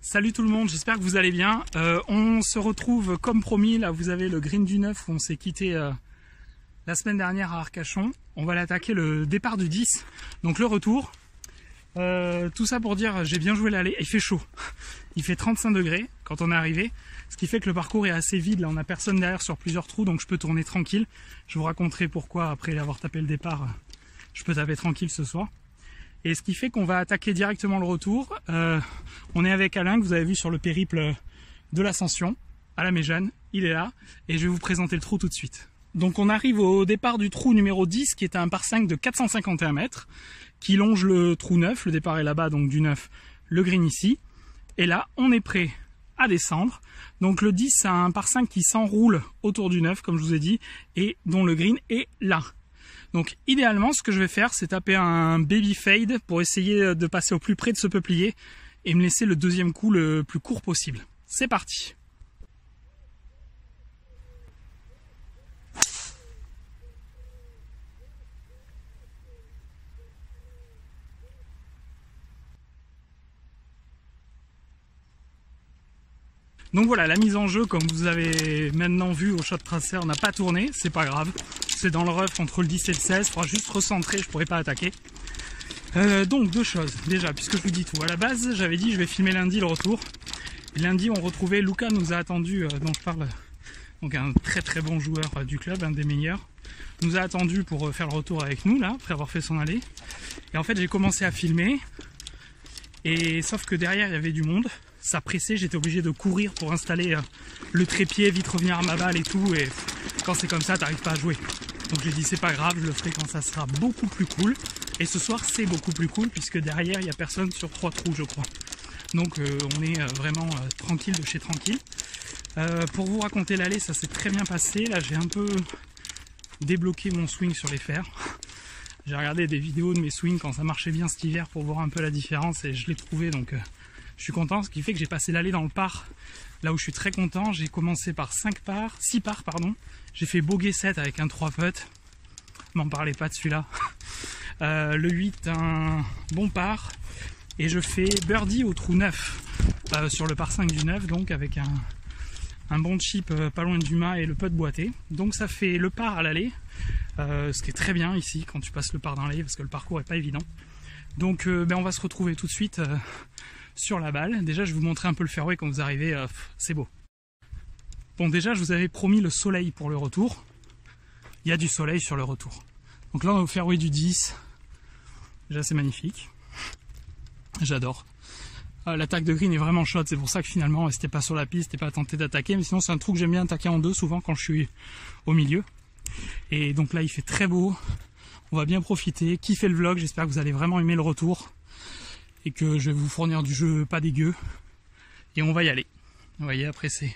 Salut tout le monde, j'espère que vous allez bien. On se retrouve comme promis, là vous avez le green du 9 où on s'est quitté la semaine dernière à Arcachon. On va l'attaquer le départ du 10, donc le retour. Tout ça pour dire, j'ai bien joué l'aller, il fait chaud. Il fait 35 degrés quand on est arrivé, ce qui fait que le parcours est assez vide, là on a personne derrière sur plusieurs trous, donc je peux tourner tranquille. Je vous raconterai pourquoi après avoir tapé le départ, je peux taper tranquille ce soir. Et ce qui fait qu'on va attaquer directement le retour. On est avec Alain, que vous avez vu sur le périple de l'ascension, à la Méjane, il est là, et je vais vous présenter le trou tout de suite. Donc on arrive au départ du trou numéro 10, qui est un par 5 de 451 mètres, qui longe le trou 9, le départ est là-bas, donc du 9, le green ici. Et là, on est prêt à descendre. Donc le 10, c'est un par 5 qui s'enroule autour du 9, comme je vous ai dit, et dont le green est là. Donc idéalement, ce que je vais faire, c'est taper un baby fade pour essayer de passer au plus près de ce peuplier et me laisser le deuxième coup le plus court possible. C'est parti! Donc voilà, la mise en jeu, comme vous avez maintenant vu au shot tracer, n'a pas tourné, c'est pas grave. C'est dans le rough entre le 10 et le 16, il faudra juste recentrer, je pourrais pas attaquer. Donc deux choses, déjà, puisque je vous dis tout. À la base, j'avais dit je vais filmer lundi le retour. Et lundi, on retrouvait, Luca nous a attendu, dont je parle, donc un très bon joueur du club, un des meilleurs. Nous a attendu pour faire le retour avec nous, là, après avoir fait son aller. Et en fait, j'ai commencé à filmer, et sauf que derrière, il y avait du monde. Ça pressait, j'étais obligé de courir pour installer le trépied, vite revenir à ma balle et tout, et quand c'est comme ça, t'arrives pas à jouer. Donc j'ai dit c'est pas grave, je le ferai quand ça sera beaucoup plus cool. Et ce soir c'est beaucoup plus cool puisque derrière il y a personne sur 3 trous je crois. Donc on est vraiment tranquille de chez tranquille. Pour vous raconter l'aller, ça s'est très bien passé. Là j'ai un peu débloqué mon swing sur les fers. J'ai regardé des vidéos de mes swings quand ça marchait bien cet hiver pour voir un peu la différence et je l'ai trouvé, donc je suis content, ce qui fait que j'ai passé l'allée dans le par, là où je suis très content. J'ai commencé par 6 parts, pardon. J'ai fait bogey 7 avec un 3 putt. M'en parlez pas de celui-là. Le 8, un bon par. Et je fais birdie au trou 9, sur le par 5 du 9, donc avec un bon chip pas loin du mât et le putt boité. Donc ça fait le par à l'allée, ce qui est très bien ici quand tu passes le par dans l'allée, parce que le parcours est pas évident. Donc on va se retrouver tout de suite sur la balle. Déjà je vais vous montrer un peu le fairway quand vous arrivez, c'est beau. Bon, déjà je vous avais promis le soleil pour le retour. Il y a du soleil sur le retour. Donc là on est au fairway du 10. Déjà c'est magnifique. J'adore. L'attaque de green est vraiment chaude, c'est pour ça que finalement c'était pas sur la piste, c'était pas tenté d'attaquer, mais sinon c'est un trou que j'aime bien attaquer en deux souvent quand je suis au milieu. Et donc là il fait très beau, on va bien profiter, kiffer le vlog, j'espère que vous allez vraiment aimer le retour. Et que je vais vous fournir du jeu pas dégueu. Et on va y aller. Vous voyez, après c'est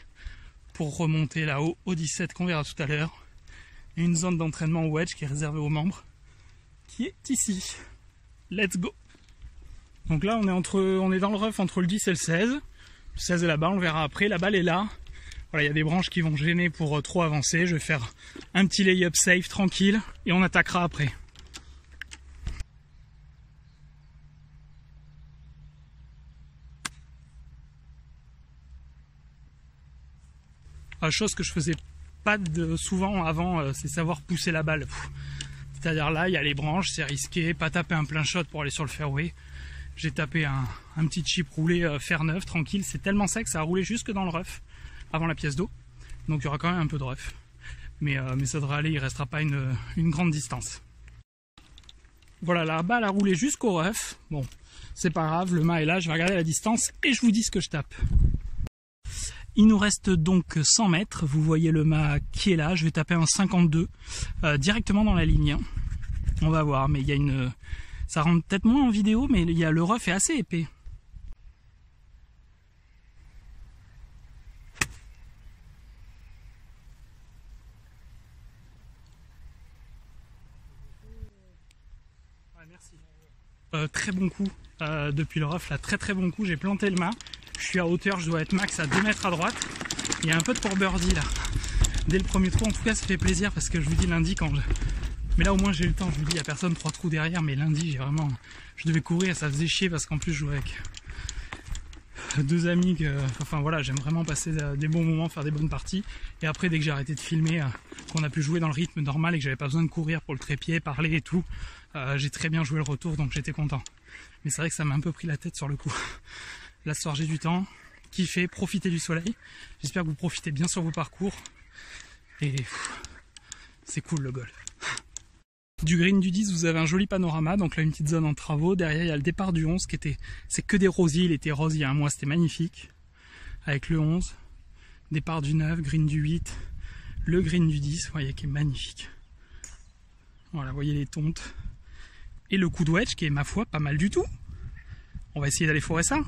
pour remonter là-haut au 17 qu'on verra tout à l'heure. Et une zone d'entraînement wedge qui est réservée aux membres, qui est ici. Let's go. Donc là on est dans le rough entre le 10 et le 16. Le 16 est là-bas, on le verra après. La balle est là. Voilà, il y a des branches qui vont gêner pour trop avancer. Je vais faire un petit lay-up safe, tranquille. Et on attaquera après. Chose que je faisais pas souvent avant, c'est savoir pousser la balle. C'est-à-dire là, il y a les branches, c'est risqué, pas taper un plein shot pour aller sur le fairway. J'ai tapé un petit chip roulé fer neuf, tranquille. C'est tellement sec que ça a roulé jusque dans le rough, avant la pièce d'eau. Donc il y aura quand même un peu de rough. Mais ça devrait aller, il restera pas une grande distance. Voilà, la balle a roulé jusqu'au rough. Bon, c'est pas grave, le mât est là, je vais regarder la distance et je vous dis ce que je tape. Il nous reste donc 100 mètres, vous voyez le mât qui est là, je vais taper un 52 directement dans la ligne. On va voir, mais il y a ça rentre peut-être moins en vidéo, mais le rough est assez épais. Ouais, merci. Très bon coup depuis le rough, là, très bon coup, j'ai planté le mât. Je suis à hauteur, je dois être max à 2 mètres à droite. Il y a un peu de pour birdie là. Dès le premier trou, en tout cas ça fait plaisir parce que je vous dis lundi quand je... Mais là au moins j'ai eu le temps, je vous dis il n'y a personne, 3 trous derrière, mais lundi j'ai vraiment... Je devais courir, ça faisait chier parce qu'en plus je jouais avec deux amis enfin voilà, j'aime vraiment passer des bons moments, faire des bonnes parties. Et après, dès que j'ai arrêté de filmer, qu'on a pu jouer dans le rythme normal et que j'avais pas besoin de courir pour le trépied, parler et tout, j'ai très bien joué le retour, donc j'étais content. Mais c'est vrai que ça m'a un peu pris la tête sur le coup. Là ce soir j'ai du temps, kiffer, profiter du soleil. J'espère que vous profitez bien sur vos parcours. Et c'est cool le golf. Du green du 10, vous avez un joli panorama, donc là une petite zone en travaux. Derrière il y a le départ du 11 c'est que des rosiers, il était rose il y a un mois, c'était magnifique. Avec le 11, départ du 9, green du 8, le green du 10, vous voyez qui est magnifique. Voilà, vous voyez les tontes. Et le coup de wedge qui est ma foi pas mal du tout. On va essayer d'aller fourrer ça.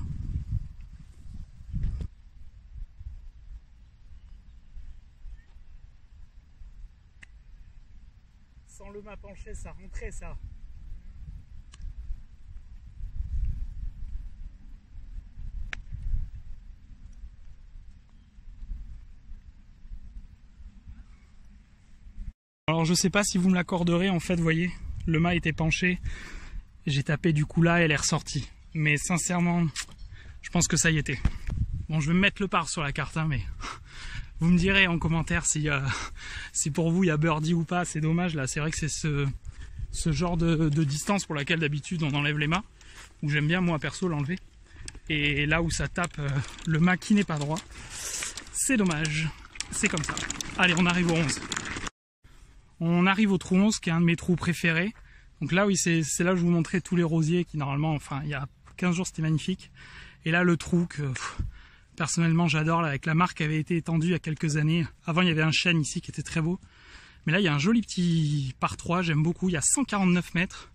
Sans le mât penché, ça rentrait ça. Alors je sais pas si vous me l'accorderez, en fait, vous voyez, le mât était penché. J'ai tapé du coup là et elle est ressortie. Mais sincèrement, je pense que ça y était. Bon, je vais me mettre le par sur la carte, hein, mais vous me direz en commentaire si pour vous il y a birdie ou pas. C'est dommage là, c'est vrai que c'est ce genre de distance pour laquelle d'habitude on enlève les mâts, où j'aime bien moi perso l'enlever. Et là où ça tape le mât qui n'est pas droit, c'est dommage. C'est comme ça. Allez, on arrive au 11. On arrive au trou 11 qui est un de mes trous préférés. Donc là oui, c'est là où je vous montrais tous les rosiers qui normalement, enfin il y a 15 jours c'était magnifique. Et là le trou que personnellement j'adore, là, avec la marque qui avait été étendue il y a quelques années. Avant il y avait un chêne ici qui était très beau. Mais là il y a un joli petit par 3, j'aime beaucoup, il y a 149 mètres.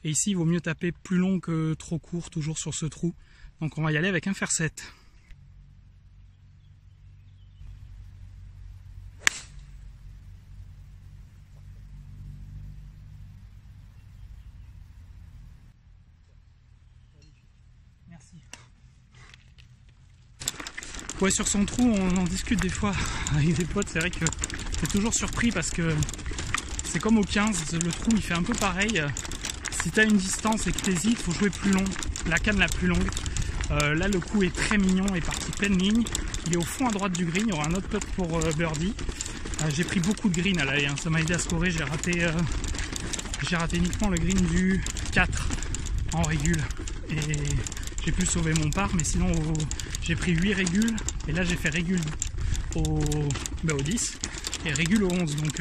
Et ici il vaut mieux taper plus long que trop court, toujours sur ce trou. Donc on va y aller avec un fer 7. Merci. Ouais, sur son trou, on en discute des fois avec des potes. C'est vrai que t'es toujours surpris parce que c'est comme au 15, le trou il fait un peu pareil. Si t'as une distance et que t'hésites, faut jouer plus long, la canne la plus longue. Là le coup est très mignon, est parti pleine ligne. Il est au fond à droite du green, il y aura un autre putt pour birdie. J'ai pris beaucoup de green à l'aller, hein. Ça m'a aidé à scorer. J'ai raté uniquement le green du 4 en régule. Et j'ai pu sauver mon par, mais sinon j'ai pris 8 régules. Et là j'ai fait régule au 10 et régule au 11. Donc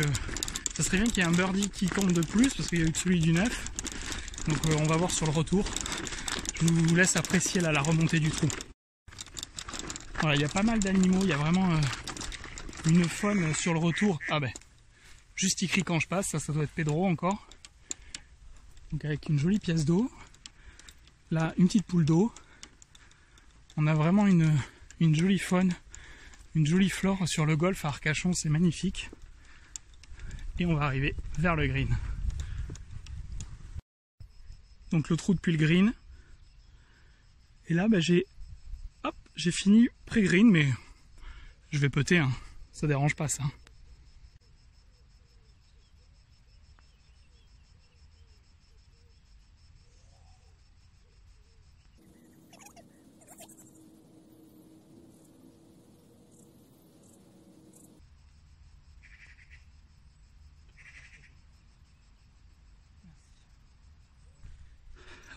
ça serait bien qu'il y ait un birdie qui tombe de plus parce qu'il y a eu celui du 9. Donc on va voir sur le retour. Je vous laisse apprécier là, la remontée du trou. Voilà, il y a pas mal d'animaux, il y a vraiment une faune sur le retour. Ah ben, juste il crie quand je passe, ça doit être Pedro encore. Donc avec une jolie pièce d'eau. Là, une petite poule d'eau. On a vraiment une jolie faune, une jolie flore sur le golfe à Arcachon, c'est magnifique. Et on va arriver vers le green. Donc le trou depuis le green. Et là, bah, j'ai fini pré-green, mais je vais putter, hein. Ça dérange pas ça.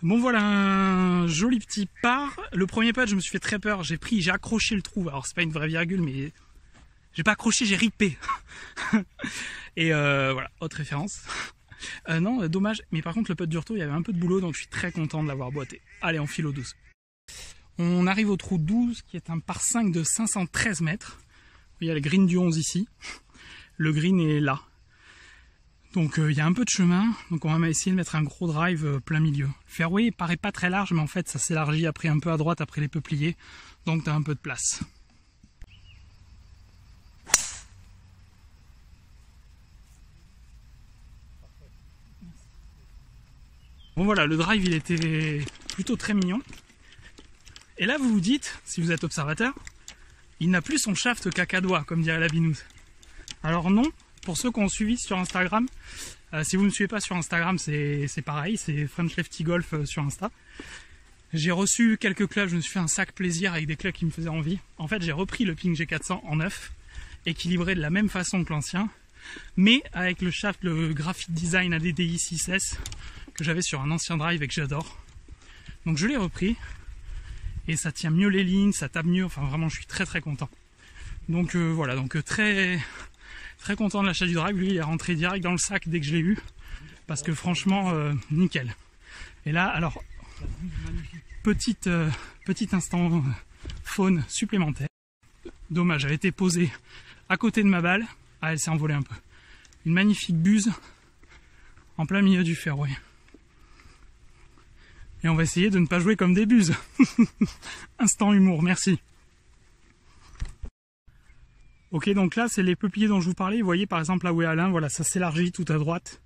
Bon voilà un joli petit par. Le premier putt je me suis fait très peur, j'ai accroché le trou, alors c'est pas une vraie virgule mais j'ai pas accroché, j'ai ripé. Et voilà, autre référence. Non, dommage, mais par contre le putt du retour il y avait un peu de boulot donc je suis très content de l'avoir boité. Allez, on file au 12. On arrive au trou 12 qui est un par 5 de 513 mètres. Il y a le green du 11 ici, le green est là. Donc il y a un peu de chemin, donc on va essayer de mettre un gros drive plein milieu. Le fairway paraît pas très large, mais en fait ça s'élargit après un peu à droite après les peupliers, donc tu as un peu de place. Bon voilà, le drive il était plutôt très mignon. Et là vous vous dites, si vous êtes observateur, il n'a plus son shaft cacadois, comme dirait la binouse. Alors non. Pour ceux qui ont suivi sur Instagram, si vous ne me suivez pas sur Instagram, c'est pareil, c'est French Lefty Golf sur Insta. J'ai reçu quelques clubs, je me suis fait un sac plaisir avec des clubs qui me faisaient envie. En fait, j'ai repris le Ping G400 en neuf, équilibré de la même façon que l'ancien, mais avec le shaft, le Graphic Design ADDI 6S que j'avais sur un ancien drive et que j'adore. Donc je l'ai repris et ça tient mieux les lignes, ça tape mieux, enfin vraiment je suis très très content. Donc voilà, donc très content de l'achat du drive. Lui il est rentré direct dans le sac dès que je l'ai eu, parce que franchement nickel. Et là alors petit instant faune supplémentaire. Dommage, elle a été posée à côté de ma balle. Ah, elle s'est envolée un peu. Une magnifique buse en plein milieu du fairway. Et on va essayer de ne pas jouer comme des buses. Instant humour, merci. Ok, donc là, c'est les peupliers dont je vous parlais. Vous voyez, par exemple, là où est Alain, voilà, ça s'élargit tout à droite.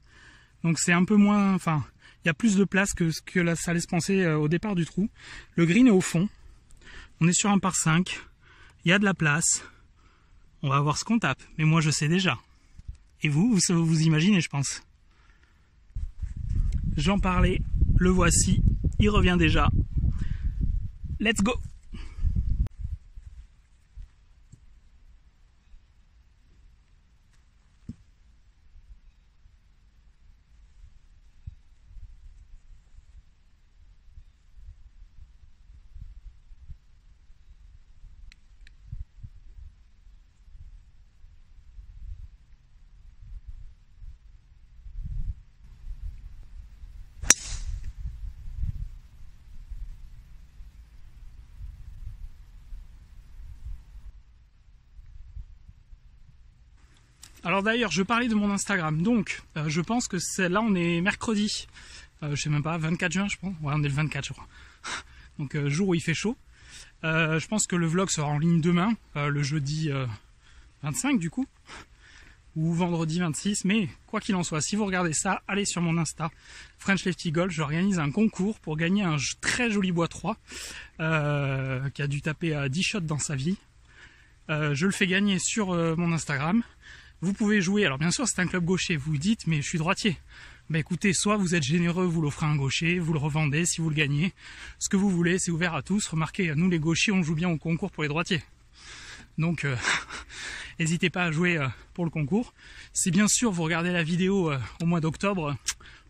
Donc c'est un peu moins... Enfin, il y a plus de place que ce que là, ça laisse penser au départ du trou. Le green est au fond. On est sur un par 5. Il y a de la place. On va voir ce qu'on tape. Mais moi, je sais déjà. Et vous imaginez, je pense. J'en parlais. Le voici. Il revient déjà. Let's go! Alors d'ailleurs, je parlais de mon Instagram, donc je pense que là on est mercredi, je sais même pas, 24 juin je pense, ouais on est le 24 je crois, donc jour où il fait chaud. Je pense que le vlog sera en ligne demain, le jeudi 25 du coup, ou vendredi 26, mais quoi qu'il en soit, si vous regardez ça, allez sur mon Insta, French Lefty Golf, j'organise un concours pour gagner un très joli bois 3, qui a dû taper 10 shots dans sa vie. Je le fais gagner sur mon Instagram. Vous pouvez jouer, alors bien sûr c'est un club gaucher, vous dites mais je suis droitier. Ben écoutez, soit vous êtes généreux, vous l'offrez à un gaucher, vous le revendez si vous le gagnez. Ce que vous voulez, c'est ouvert à tous. Remarquez, nous les gauchers, on joue bien au concours pour les droitiers. Donc n'hésitez pas à jouer pour le concours. Si bien sûr vous regardez la vidéo au mois d'octobre,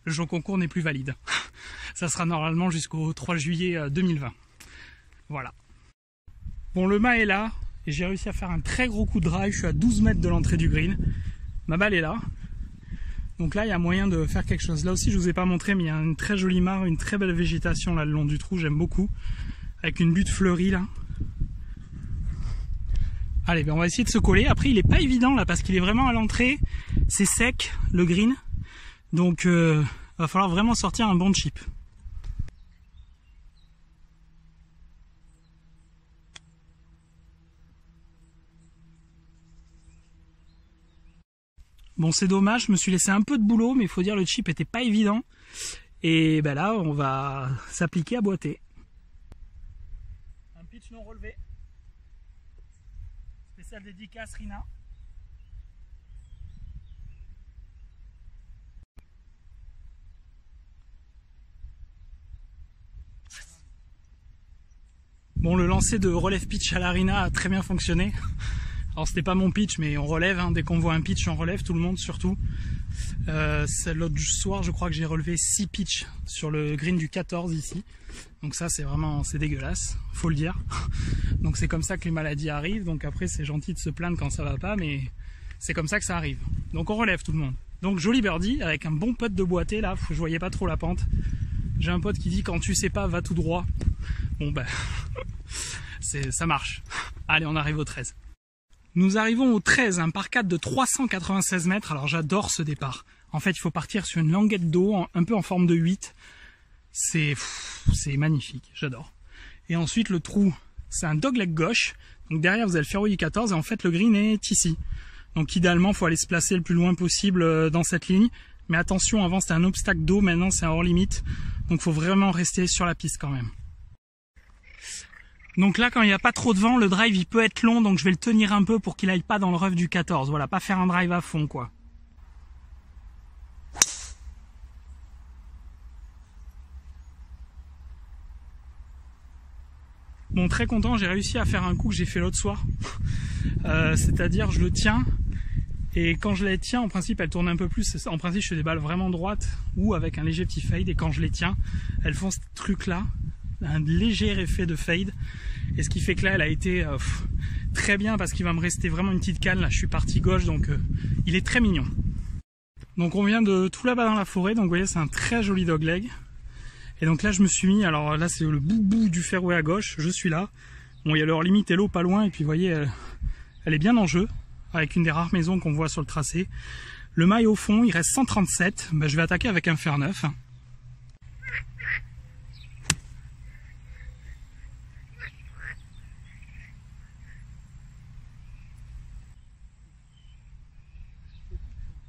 le jeu au concours n'est plus valide. Ça sera normalement jusqu'au 3 juillet 2020. Voilà. Bon, le mât est là. Et j'ai réussi à faire un très gros coup de drive, je suis à 12 mètres de l'entrée du green. Ma balle est là. Donc là, il y a moyen de faire quelque chose. Là aussi, je vous ai pas montré, mais il y a une très jolie mare, une très belle végétation là le long du trou, j'aime beaucoup. Avec une butte fleurie là. Allez, ben on va essayer de se coller. Après, il est pas évident là, parce qu'il est vraiment à l'entrée. C'est sec, le green. Donc, va falloir vraiment sortir un bon chip. Bon, c'est dommage, je me suis laissé un peu de boulot, mais il faut dire le chip était pas évident. Et ben là, on va s'appliquer à boiter. Un pitch non relevé. Spécial dédicace Rina. Bon, le lancer de relève pitch à la Rina a très bien fonctionné. Alors c'était pas mon pitch, mais on relève, hein. Dès qu'on voit un pitch on relève, tout le monde surtout. L'autre soir je crois que j'ai relevé 6 pitchs sur le green du 14 ici. Donc ça c'est vraiment, c'est dégueulasse, faut le dire. Donc c'est comme ça que les maladies arrivent, donc après c'est gentil de se plaindre quand ça va pas, mais c'est comme ça que ça arrive. Donc on relève tout le monde. Donc joli birdie avec un bon putt de boité là, je voyais pas trop la pente. J'ai un pote qui dit quand tu sais pas va tout droit. Bon ben, ça marche. Allez, on arrive au 13. Nous arrivons au 13, un par 4 de 396 mètres. Alors j'adore ce départ. En fait, il faut partir sur une languette d'eau, un peu en forme de 8. C'est magnifique, j'adore. Et ensuite, le trou, c'est un dogleg gauche. Donc derrière, vous avez le fairway du 14 et en fait, le green est ici. Donc idéalement, il faut aller se placer le plus loin possible dans cette ligne. Mais attention, avant, c'était un obstacle d'eau. Maintenant, c'est un hors limite. Donc il faut vraiment rester sur la piste quand même. Donc là, quand il n'y a pas trop de vent, le drive il peut être long, donc je vais le tenir un peu pour qu'il aille pas dans le rough du 14. Voilà, pas faire un drive à fond quoi. Bon, très content, j'ai réussi à faire un coup que j'ai fait l'autre soir. C'est-à-dire, je le tiens, et quand je les tiens, en principe, elles tournent un peu plus. En principe, je fais des balles vraiment droites, ou avec un léger petit fade, et quand je les tiens, elles font ce truc-là, un léger effet de fade. Et ce qui fait que là, elle a été très bien, parce qu'il va me rester vraiment une petite canne. Là, je suis parti gauche, donc il est très mignon. Donc on vient de tout là-bas dans la forêt, donc vous voyez, c'est un très joli dogleg. Et donc là, je me suis mis, alors là, c'est le bout du fairway à gauche, je suis là. Bon, il y a leur limite et l'eau pas loin, et puis vous voyez, elle est bien en jeu, avec une des rares maisons qu'on voit sur le tracé. Le mail au fond, il reste 137, ben, je vais attaquer avec un fer 9.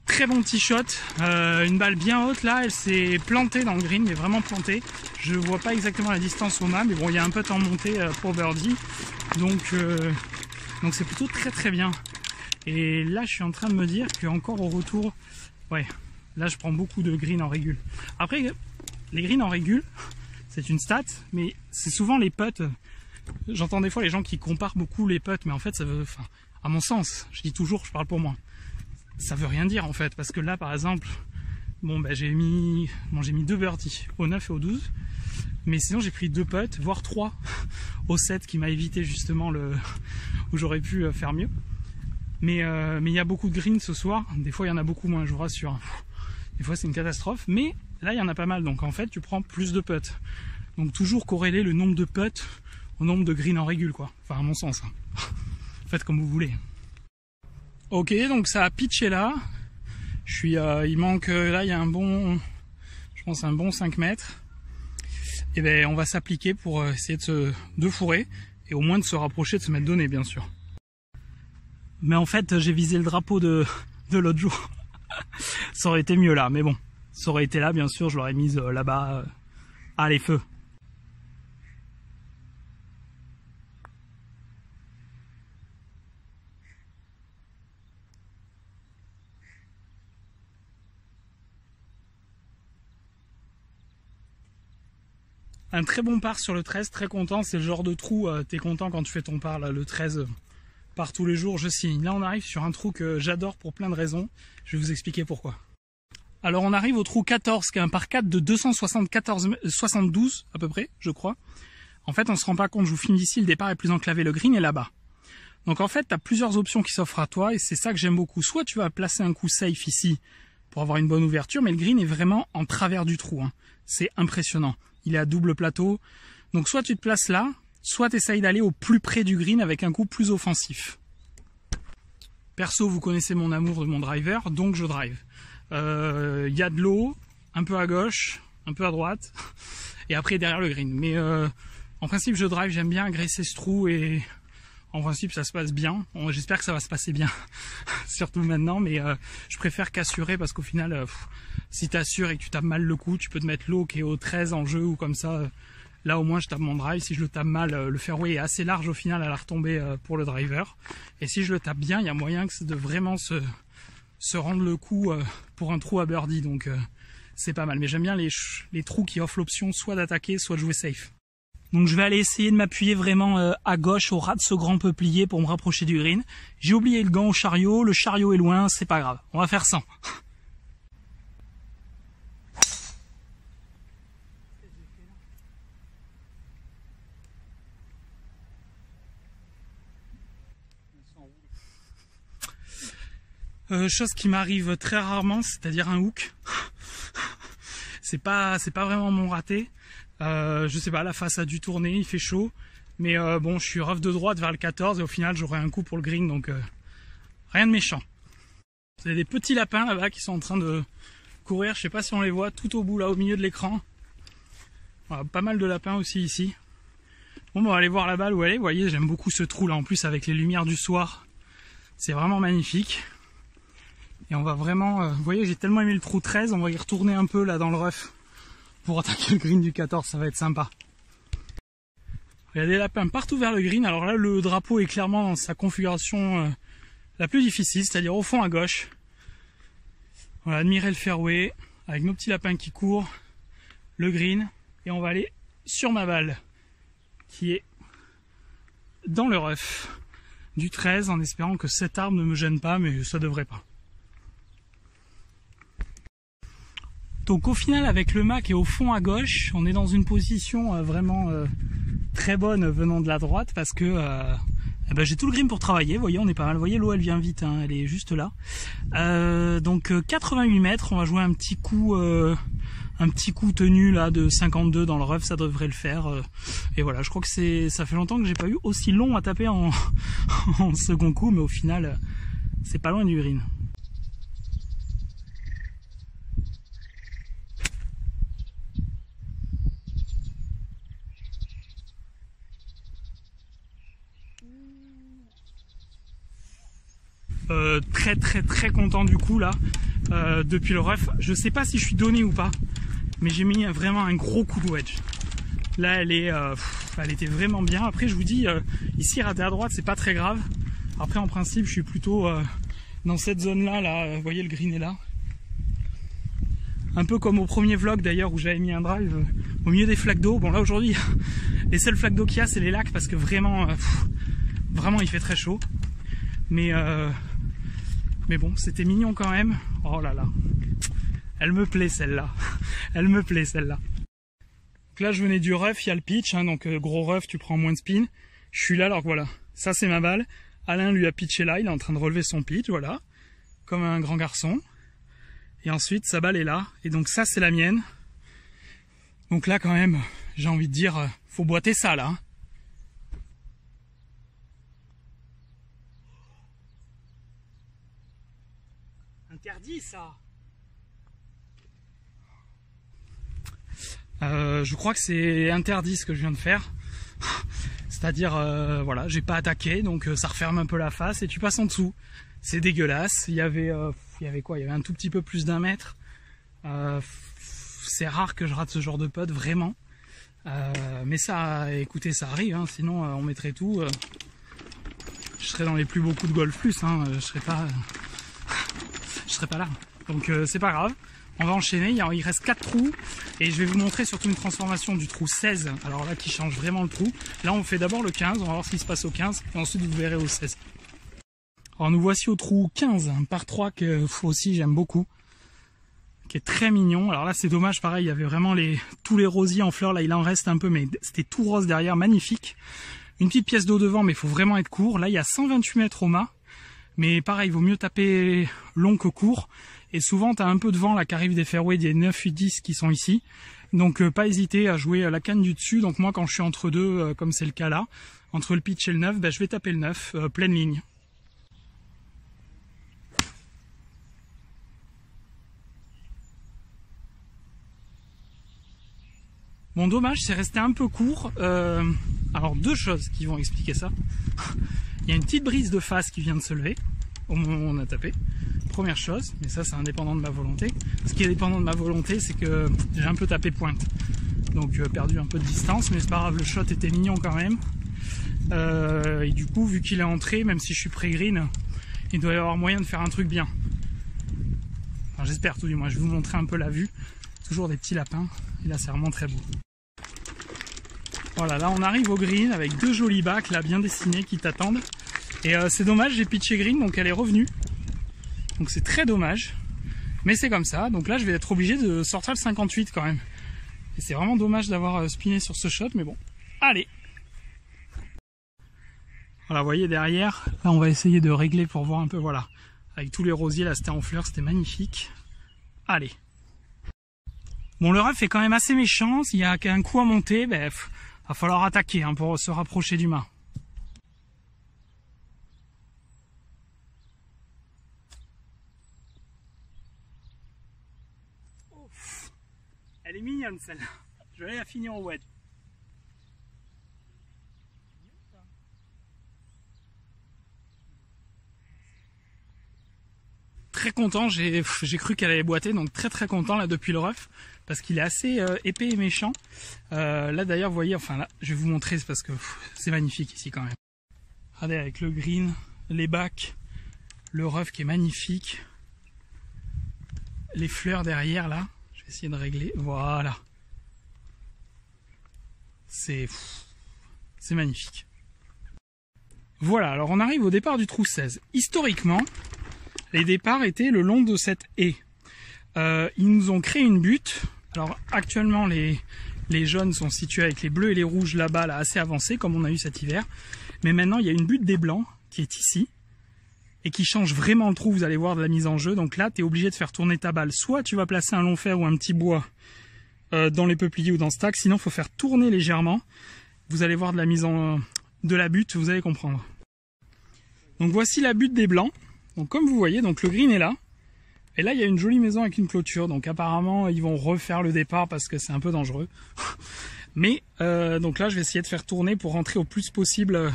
Très bon petit shot, une balle bien haute là, elle s'est plantée dans le green, mais vraiment plantée. Je vois pas exactement la distance au mât, mais bon, il y a un peu de temps de montée pour birdie, donc c'est plutôt très bien. Et là, je suis en train de me dire qu'encore au retour, ouais, là je prends beaucoup de green en régule. Après, les greens en régule, c'est une stat, mais c'est souvent les putts. J'entends des fois les gens qui comparent beaucoup les putts, mais en fait, ça veut, enfin, à mon sens, je dis toujours, je parle pour moi. Ça veut rien dire en fait, parce que là par exemple, bon ben j'ai mis 2 birdies au 9 et au 12, mais sinon j'ai pris 2 putts, voire 3 au 7 qui m'a évité justement où j'aurais pu faire mieux. Mais il y a beaucoup de greens ce soir, des fois il y en a beaucoup moins, je vous rassure. Des fois c'est une catastrophe, mais là il y en a pas mal, donc en fait tu prends plus de putts. Donc toujours corréler le nombre de putts au nombre de greens en régule quoi, enfin à mon sens. Faites comme vous voulez. Ok, donc ça a pitché là. Il manque là, il y a un bon, je pense un bon 5 mètres. Et ben on va s'appliquer pour essayer de fourrer et au moins de se rapprocher de se mettre donné, bien sûr. Mais en fait, j'ai visé le drapeau de l'autre jour. Ça aurait été mieux là, mais bon, ça aurait été là, bien sûr, je l'aurais mise là-bas à les feux. Un très bon par sur le 13, très content, c'est le genre de trou, t'es content quand tu fais ton par, là, le 13, par tous les jours, je signe. Là on arrive sur un trou que j'adore pour plein de raisons, je vais vous expliquer pourquoi. Alors on arrive au trou 14, qui est un par 4 de 272 à peu près, je crois. En fait on se rend pas compte, je vous filme d'ici, le départ est plus enclavé, le green est là-bas. Donc en fait tu as plusieurs options qui s'offrent à toi, et c'est ça que j'aime beaucoup. Soit tu vas placer un coup safe ici, pour avoir une bonne ouverture, mais le green est vraiment en travers du trou, hein. C'est impressionnant. Il est à double plateau. Donc soit tu te places là, soit tu essayes d'aller au plus près du green avec un coup plus offensif. Perso, vous connaissez mon amour de mon driver, donc je drive. Y a de l'eau, un peu à gauche, un peu à droite, et après derrière le green. Mais en principe, je drive, j'aime bien agresser ce trou, et en principe, ça se passe bien. Bon, j'espère que ça va se passer bien, surtout maintenant, mais je préfère qu'assurer, parce qu'au final, si tu assures et que tu tapes mal le coup, tu peux te mettre l'eau qui est au 13 en jeu ou comme ça. Là, au moins, je tape mon drive. Si je le tape mal, le fairway est assez large au final à la retombée pour le driver. Et si je le tape bien, il y a moyen de vraiment se rendre le coup pour un trou à birdie. Donc, c'est pas mal. Mais j'aime bien les trous qui offrent l'option soit d'attaquer, soit de jouer safe. Donc je vais aller essayer de m'appuyer vraiment à gauche au ras de ce grand peuplier pour me rapprocher du green. J'ai oublié le gant au chariot, le chariot est loin, c'est pas grave, on va faire sans. Chose qui m'arrive très rarement, c'est-à-dire un hook. C'est pas vraiment mon raté. Je sais pas, la face a dû tourner, il fait chaud. Mais bon, je suis rough de droite vers le 14 et au final j'aurai un coup pour le green, donc rien de méchant. Il y a des petits lapins là-bas qui sont en train de courir, je sais pas si on les voit, tout au bout là, au milieu de l'écran. Voilà, pas mal de lapins aussi ici. Bon, on va aller voir la balle où elle est. Vous voyez, j'aime beaucoup ce trou là en plus avec les lumières du soir. C'est vraiment magnifique. Et on va vraiment... vous voyez, j'ai tellement aimé le trou 13, on va y retourner un peu là dans le rough pour attaquer le green du 14, ça va être sympa. Il y a des lapins partout vers le green. Alors là, le drapeau est clairement dans sa configuration la plus difficile, c'est-à-dire au fond à gauche. On va admirer le fairway avec nos petits lapins qui courent, le green, et on va aller sur ma balle qui est dans le rough du 13 en espérant que cet arbre ne me gêne pas, mais ça devrait pas. Donc au final, avec le mât qui est au fond à gauche, on est dans une position vraiment très bonne venant de la droite parce que j'ai tout le green pour travailler. Vous voyez, on est pas mal. Vous voyez, l'eau elle vient vite, hein, elle est juste là. Donc 88 mètres, on va jouer un petit coup tenu là de 52 dans le rough, ça devrait le faire. Et voilà, je crois que ça fait longtemps que j'ai pas eu aussi long à taper en second coup, mais au final, c'est pas loin du green. Très content du coup là depuis le rough. Je sais pas si je suis donné ou pas, mais j'ai mis vraiment un gros coup de wedge. Là elle était vraiment bien. Après je vous dis ici rater à droite c'est pas très grave. Après en principe je suis plutôt dans cette zone là, vous voyez le green est là. Un peu comme au premier vlog d'ailleurs où j'avais mis un drive au milieu des flaques d'eau. Bon là aujourd'hui les seules flaques d'eau qu'il y a c'est les lacs parce que vraiment il fait très chaud. Mais bon, c'était mignon quand même. Oh là là. Elle me plaît celle-là. Elle me plaît celle-là. Donc là, je venais du rough, il y a le pitch. Hein, donc gros rough, tu prends moins de spin. Je suis là, alors voilà. Ça, c'est ma balle. Alain lui a pitché là. Il est en train de relever son pitch, voilà. Comme un grand garçon. Et ensuite, sa balle est là. Et donc ça, c'est la mienne. Donc là, quand même, j'ai envie de dire, faut boiter ça, là. Interdit ça. Je crois que c'est interdit ce que je viens de faire. C'est-à-dire, voilà, j'ai pas attaqué, donc ça referme un peu la face et tu passes en dessous. C'est dégueulasse. Il y avait quoi? Il y avait un tout petit peu plus d'1 mètre. C'est rare que je rate ce genre de putt, vraiment. Mais ça, écoutez, ça arrive. Hein, sinon, on mettrait tout. Je serais dans les plus beaux coups de golf plus. Hein, je serais pas là. Donc c'est pas grave. On va enchaîner, il reste 4 trous et je vais vous montrer surtout une transformation du trou 16, alors là qui change vraiment le trou. Là on fait d'abord le 15, on va voir ce qui se passe au 15 et ensuite vous verrez au 16. Alors nous voici au trou 15, par 3 que aussi j'aime beaucoup, qui est très mignon. Alors là c'est dommage, pareil, il y avait vraiment tous les rosiers en fleurs, là il en reste un peu mais c'était tout rose derrière, magnifique. Une petite pièce d'eau devant mais il faut vraiment être court. Là il y a 128 mètres au mât. Mais pareil, il vaut mieux taper long que court. Et souvent, tu as un peu de vent là qui arrive des fairways, des 9, 8, 10 qui sont ici. Donc pas hésiter à jouer la canne du dessus. Donc moi, quand je suis entre deux, comme c'est le cas là, entre le pitch et le 9, je vais taper le 9, pleine ligne. Bon, dommage, c'est resté un peu court. Alors, 2 choses qui vont expliquer ça. Il y a une petite brise de face qui vient de se lever au moment où on a tapé. Première chose, mais ça c'est indépendant de ma volonté. Ce qui est dépendant de ma volonté, c'est que j'ai un peu tapé pointe. Donc perdu un peu de distance, mais c'est pas grave, le shot était mignon quand même. Et du coup, vu qu'il est entré, même si je suis pré-green, il doit y avoir moyen de faire un truc bien. Enfin, j'espère tout du moins, je vais vous montrer un peu la vue. Toujours des petits lapins, et là c'est vraiment très beau. Voilà, là on arrive au green avec 2 jolis bacs là bien dessinés qui t'attendent. Et c'est dommage, j'ai pitché green donc elle est revenue. Donc c'est très dommage. Mais c'est comme ça, donc là je vais être obligé de sortir le 58 quand même. Et c'est vraiment dommage d'avoir spiné sur ce shot, mais bon. Allez! Voilà, vous voyez derrière, là on va essayer de régler pour voir un peu, voilà. Avec tous les rosiers, là c'était en fleurs, c'était magnifique. Allez! Bon, le rough est quand même assez méchant, s'il y a qu'un coup à monter, va falloir attaquer hein, pour se rapprocher du mât. Elle est mignonne celle-là. Je vais la finir en wedge. Très content, j'ai cru qu'elle allait boiter, donc très content là depuis le rough, parce qu'il est assez épais et méchant. Là d'ailleurs vous voyez, enfin là je vais vous montrer parce que c'est magnifique ici quand même. Regardez avec le green, les bacs, le rough qui est magnifique, les fleurs derrière là, je vais essayer de régler, voilà. C'est magnifique. Voilà, alors on arrive au départ du trou 16. Historiquement, les départs étaient le long de cette haie. Ils nous ont créé une butte. Alors actuellement, les jaunes sont situés avec les bleus et les rouges là-bas, là, assez avancés, comme on a eu cet hiver. Mais maintenant, il y a une butte des blancs qui est ici et qui change vraiment le trou. Vous allez voir de la mise en jeu. Donc là, tu es obligé de faire tourner ta balle. Soit tu vas placer un long fer ou un petit bois dans les peupliers ou dans ce stack. Sinon, il faut faire tourner légèrement. Vous allez voir de la mise en de la butte, vous allez comprendre. Donc voici la butte des blancs. Donc comme vous voyez, donc le green est là. Et là, il y a une jolie maison avec une clôture. Donc apparemment, ils vont refaire le départ parce que c'est un peu dangereux. Mais donc là, je vais essayer de faire tourner pour rentrer au plus possible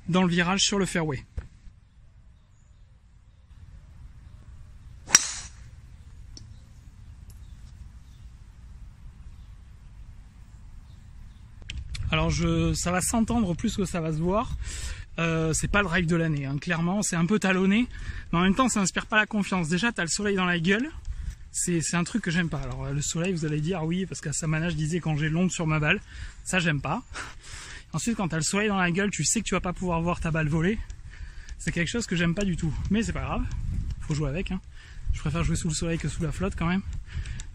dans le virage sur le fairway. Alors ça va s'entendre plus que ça va se voir. C'est pas le drive de l'année, hein. Clairement, c'est un peu talonné, mais en même temps, ça inspire pas la confiance. Déjà, t'as le soleil dans la gueule, c'est un truc que j'aime pas. Alors le soleil, vous allez dire oui, parce qu'à Samana, je disais quand j'ai l'ombre sur ma balle, ça j'aime pas. Ensuite, quand t'as le soleil dans la gueule, tu sais que tu vas pas pouvoir voir ta balle voler. C'est quelque chose que j'aime pas du tout, mais c'est pas grave, faut jouer avec, hein. Je préfère jouer sous le soleil que sous la flotte quand même.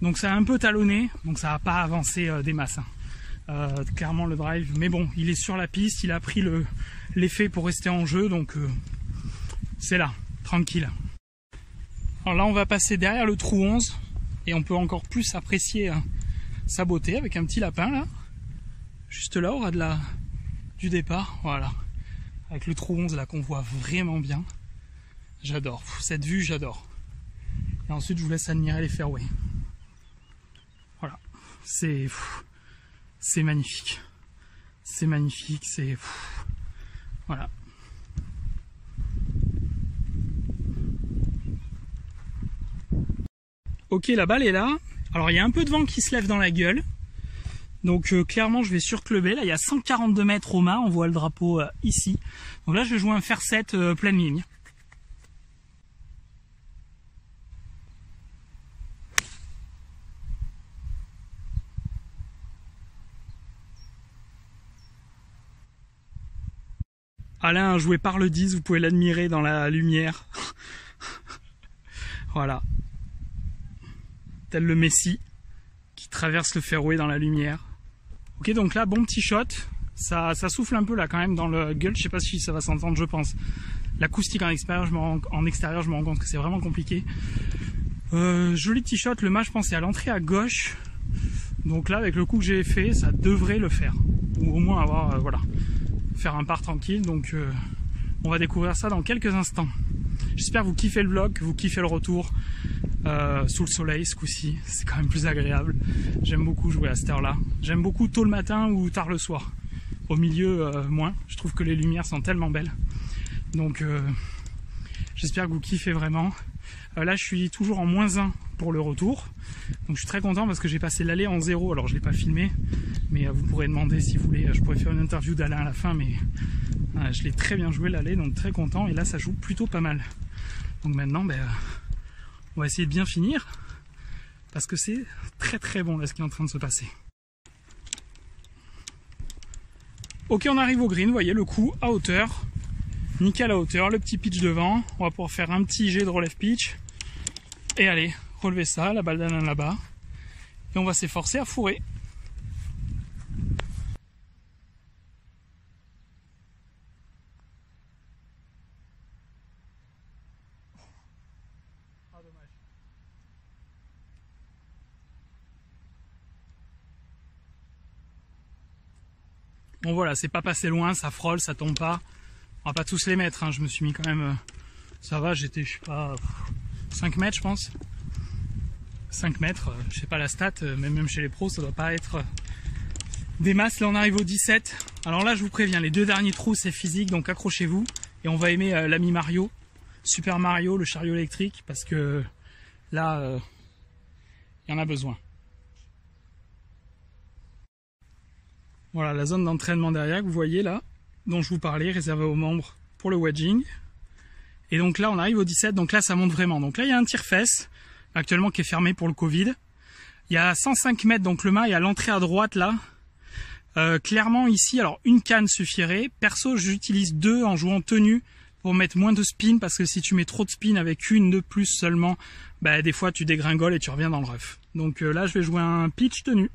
Donc c'est un peu talonné, donc ça va pas avancer des masses, hein. Clairement le drive, mais bon, il est sur la piste, il a pris l'effet pour rester en jeu, donc c'est là, tranquille. Alors là, on va passer derrière le trou 11 et on peut encore plus apprécier sa beauté avec un petit lapin là, juste là au ras du départ, voilà, avec le trou 11 là qu'on voit vraiment bien. J'adore, cette vue, j'adore. Et ensuite, je vous laisse admirer les fairways. Voilà, c'est magnifique. C'est magnifique, c'est... Voilà. Ok, la balle est là. Alors, il y a un peu de vent qui se lève dans la gueule. Donc, clairement, je vais surclubber. Là, il y a 142 mètres au mât. On voit le drapeau ici. Donc là, je vais jouer un fer 7 pleine ligne. Alain a joué par le 10, vous pouvez l'admirer dans la lumière. Voilà. Tel le Messi qui traverse le fairway dans la lumière. Ok, donc là, bon petit shot. Ça souffle un peu là quand même dans le gueule. Je sais pas si ça va s'entendre, je pense. L'acoustique en extérieur, je me rends compte que c'est vraiment compliqué. Joli petit shot. Le mât, je pense, est à l'entrée à gauche. Donc là, avec le coup que j'ai fait, ça devrait le faire. Ou au moins avoir, voilà, faire un par tranquille. Donc on va découvrir ça dans quelques instants. J'espère que vous kiffez le vlog, que vous kiffez le retour sous le soleil ce coup-ci. C'est quand même plus agréable. J'aime beaucoup jouer à cette heure-là. J'aime beaucoup tôt le matin ou tard le soir. Au milieu, moins. Je trouve que les lumières sont tellement belles. Donc j'espère que vous kiffez vraiment. Là, je suis toujours en -1 pour le retour. Donc je suis très content parce que j'ai passé l'aller en 0. Alors je ne l'ai pas filmé, mais vous pourrez demander si vous voulez. Je pourrais faire une interview d'Alain à la fin, mais je l'ai très bien joué l'aller, donc très content. Et là, ça joue plutôt pas mal. Donc maintenant, on va essayer de bien finir parce que c'est très très bon là ce qui est en train de se passer. Ok, on arrive au green. Vous voyez le coup à hauteur. Nickel à hauteur, le petit pitch devant. On va pouvoir faire un petit jet de relève pitch. Et allez, relever ça, la balle d'Alain là-bas. Et on va s'efforcer à fourrer. Ah, dommage. Bon voilà, c'est pas passé loin, ça frôle, ça tombe pas. On va pas tous les mettre, hein. Je me suis mis quand même... ça va, j'étais, je sais pas, 5 mètres je pense. 5 mètres, je sais pas la stat, mais même chez les pros, ça doit pas être des masses. Là, on arrive au 17. Alors là, je vous préviens, les deux derniers trous, c'est physique, donc accrochez-vous. Et on va aimer l'ami Mario, Super Mario, le chariot électrique, parce que là, il y en a besoin. Voilà, la zone d'entraînement derrière, que vous voyez là, dont je vous parlais, réservée aux membres pour le wedging. Et donc là, on arrive au 17, donc là, ça monte vraiment. Donc là, il y a un tire-fesse, actuellement, qui est fermé pour le Covid. Il y a 105 mètres, donc le mât est à l'entrée à droite, là. Clairement ici, alors une canne suffirait. Perso, j'utilise 2 en jouant tenue pour mettre moins de spin, parce que si tu mets trop de spin avec une de plus seulement, bah, des fois tu dégringoles et tu reviens dans le rough. Donc là je vais jouer un pitch tenue.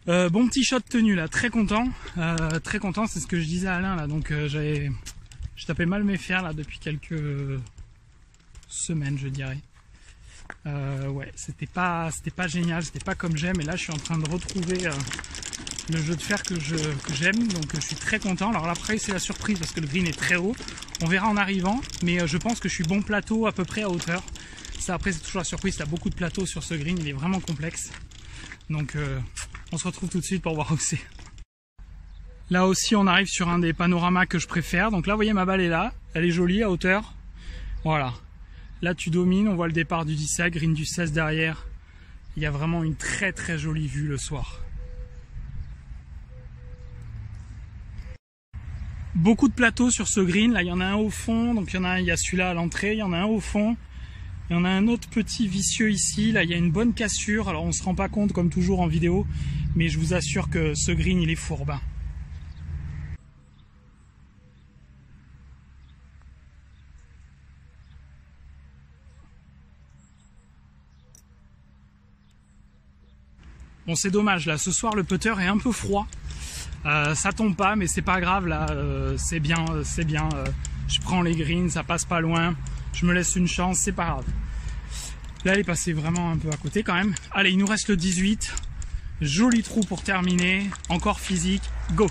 Bon petit shot tenu là, très content, c'est ce que je disais à Alain là, donc je tapais mal mes fers là depuis quelques semaines je dirais. Ouais, c'était pas génial, c'était pas comme j'aime, et là je suis en train de retrouver le jeu de fer que j'aime, donc je suis très content. Alors là, après c'est la surprise parce que le green est très haut, on verra en arrivant, mais je pense que je suis bon plateau à peu près à hauteur. Ça après c'est toujours la surprise, t'as beaucoup de plateaux sur ce green, il est vraiment complexe, donc on se retrouve tout de suite pour voir où c'est. Là aussi on arrive sur un des panoramas que je préfère, donc là vous voyez ma balle est là, elle est jolie à hauteur, voilà. Là tu domines, on voit le départ du 17, green du 16 derrière, il y a vraiment une très très jolie vue le soir. Beaucoup de plateaux sur ce green, là il y en a un au fond, donc il y a celui-là à l'entrée, il y en a un au fond. Il y en a un autre petit vicieux ici, là il y a une bonne cassure, alors on se rend pas compte comme toujours en vidéo, mais je vous assure que ce green il est fourbe. Bon c'est dommage, là ce soir le putter est un peu froid, ça tombe pas mais c'est pas grave, là c'est bien, je prends les greens, ça passe pas loin. Je me laisse une chance, c'est pas grave. Là, elle est passée vraiment un peu à côté quand même. Allez, il nous reste le 18. Joli trou pour terminer. Encore physique. Go!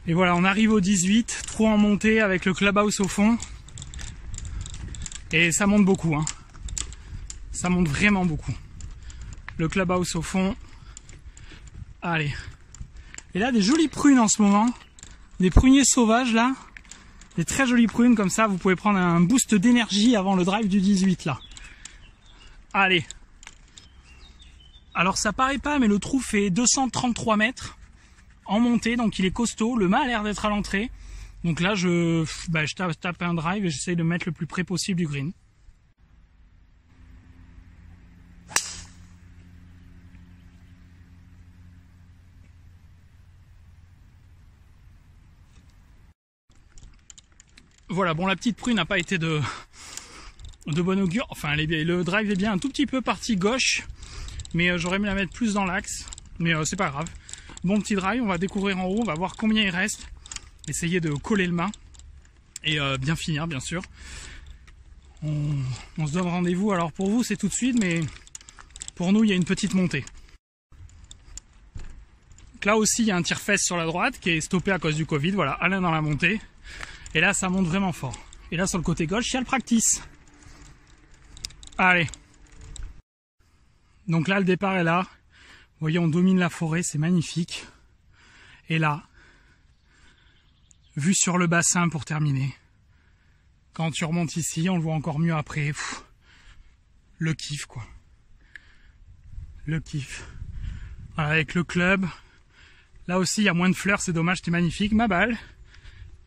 Et voilà, on arrive au 18. Trou en montée avec le clubhouse au fond. Et ça monte beaucoup. Hein. Ça monte vraiment beaucoup. Le clubhouse au fond. Allez. Et là, des jolies prunes en ce moment. Des pruniers sauvages là. Des très jolies prunes comme ça, vous pouvez prendre un boost d'énergie avant le drive du 18 là. Allez. Alors ça paraît pas, mais le trou fait 233 mètres en montée, donc il est costaud. Le mât a l'air d'être à l'entrée. Donc là je tape un drive et j'essaye de mettre le plus près possible du green. Voilà, bon la petite prune n'a pas été de bon augure, enfin le drive est bien un tout petit peu parti gauche, mais j'aurais aimé la mettre plus dans l'axe, mais c'est pas grave. Bon petit drive, on va découvrir en haut, on va voir combien il reste, essayer de coller le mât, et bien finir bien sûr. On se donne rendez-vous, alors pour vous c'est tout de suite, mais pour nous il y a une petite montée. Donc là aussi il y a un tire-fesse sur la droite qui est stoppé à cause du Covid, voilà, Alain dans la montée. Et là, ça monte vraiment fort. Et là, sur le côté gauche, il y a le practice. Allez. Donc là, le départ est là. Vous voyez, on domine la forêt, c'est magnifique. Et là, vue sur le bassin pour terminer. Quand tu remontes ici, on le voit encore mieux après. Pff, le kiff, quoi. Le kiff. Voilà, avec le club. Là aussi, il y a moins de fleurs, c'est dommage, c'était magnifique. Ma balle.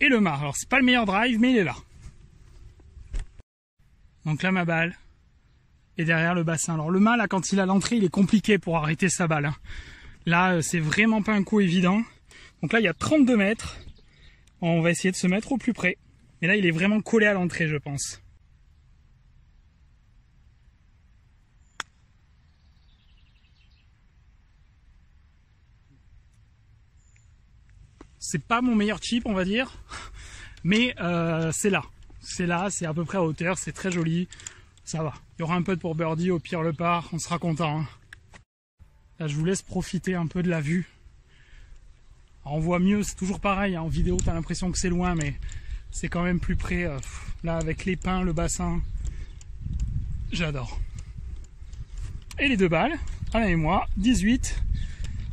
Et le mât. Alors c'est pas le meilleur drive, mais il est là. Donc là ma balle. Et derrière le bassin. Alors le mât là, quand il est à l'entrée, il est compliqué pour arrêter sa balle. Hein. Là c'est vraiment pas un coup évident. Donc là il y a 32 mètres. On va essayer de se mettre au plus près. Et là il est vraiment collé à l'entrée je pense. C'est pas mon meilleur chip, on va dire, mais c'est là. C'est là, c'est à peu près à hauteur, c'est très joli. Ça va. Il y aura un peu pour birdie, au pire le par, on sera content. Hein. Là, je vous laisse profiter un peu de la vue. Alors, on voit mieux, c'est toujours pareil. Hein. En vidéo, t'as l'impression que c'est loin, mais c'est quand même plus près. Là, avec les pins, le bassin, j'adore. Et les deux balles, Alain et moi, 18,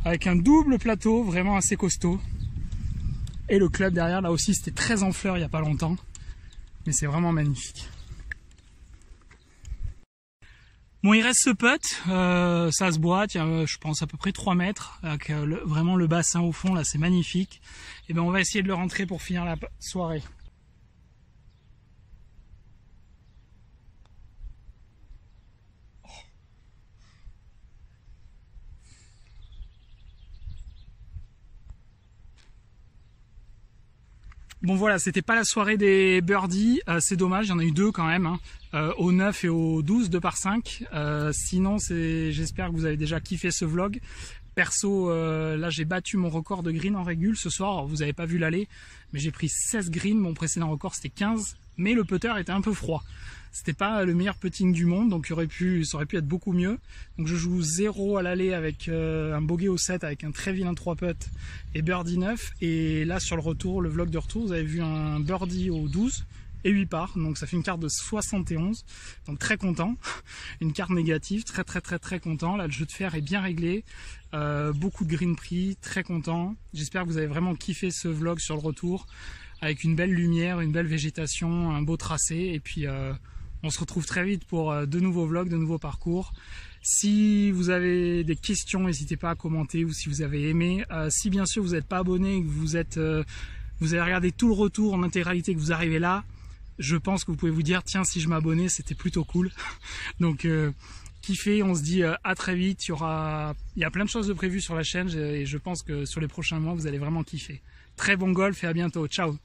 avec un double plateau, vraiment assez costaud. Et le club derrière, là aussi, c'était très en fleurs il n'y a pas longtemps. Mais c'est vraiment magnifique. Bon, il reste ce putt, ça se boite, il y a, je pense à peu près 3 mètres, avec vraiment le bassin au fond, là c'est magnifique. Et ben on va essayer de le rentrer pour finir la soirée. Bon voilà, c'était pas la soirée des birdies, c'est dommage, il y en a eu 2 quand même, hein, au 9 et au 12, 2 par 5. Sinon, j'espère que vous avez déjà kiffé ce vlog. Perso, là j'ai battu mon record de green en régule ce soir. Alors, vous n'avez pas vu l'aller, mais j'ai pris 16 greens, mon précédent record c'était 15, mais le putter était un peu froid. C'était pas le meilleur putting du monde, donc ça aurait pu être beaucoup mieux. Donc je joue 0 à l'aller avec un bogey au 7 avec un très vilain 3 putt et birdie 9. Et là sur le retour, le vlog de retour, vous avez vu un birdie au 12 et 8 par. Donc ça fait une carte de 71. Donc très content. Une carte négative, très content. Là le jeu de fer est bien réglé. Beaucoup de green pris, très content. J'espère que vous avez vraiment kiffé ce vlog sur le retour. Avec une belle lumière, une belle végétation, un beau tracé. Et puis on se retrouve très vite pour de nouveaux vlogs, de nouveaux parcours. Si vous avez des questions, n'hésitez pas à commenter, ou si vous avez aimé. Si bien sûr vous n'êtes pas abonné, que vous avez regardé tout le retour en intégralité, que vous arrivez là, je pense que vous pouvez vous dire tiens, si je m'abonnais, c'était plutôt cool. Donc kiffez, on se dit à très vite. Il y a plein de choses de prévues sur la chaîne et je pense que sur les prochains mois vous allez vraiment kiffer. Très bon golf et à bientôt, ciao.